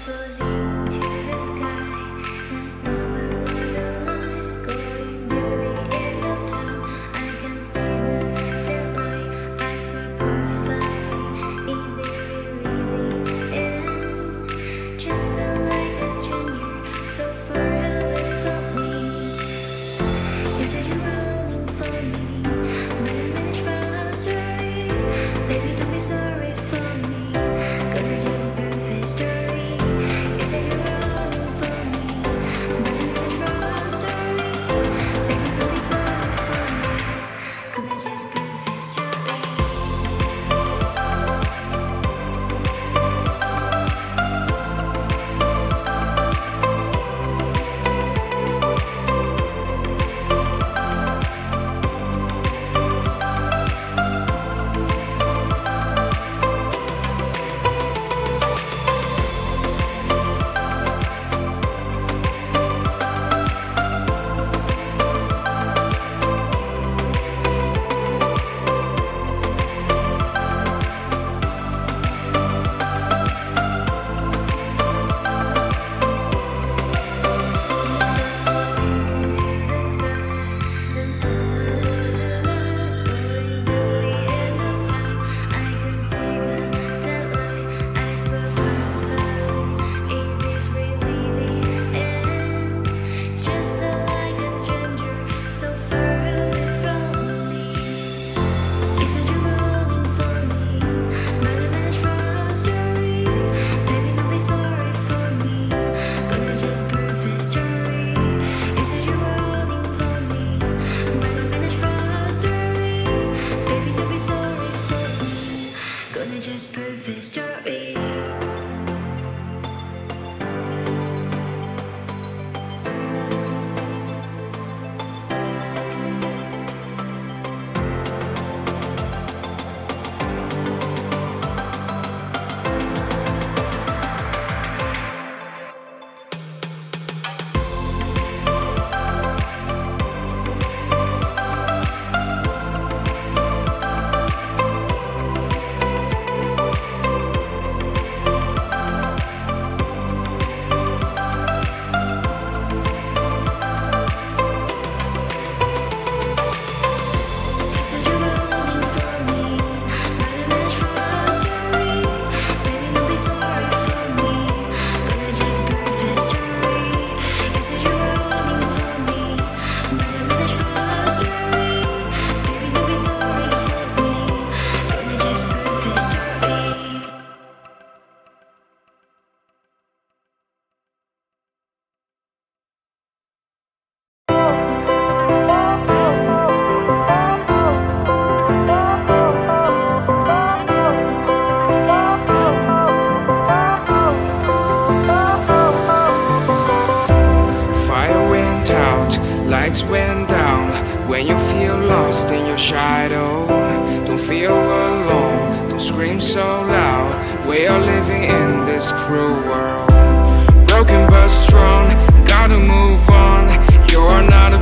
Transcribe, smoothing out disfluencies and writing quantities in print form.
floating to the sky. The summer was alive, going to the end of time. I can see the daylight. Eyes were perfect. In the really the end. Just so like a stranger, so far away from me. You said you're running for me, but I managed from our story. Baby, don't be sorry for me. Gonna just perfect story. You said you're running for me, but I managed from our story. Baby, don't be sorry for me. Gonna just perfect story. Just perfect story. Lights went down when you feel lost in your shadow. Don't feel alone, don't scream so loud. We are living in this cruel world. Broken but strong, gotta move on. You're not a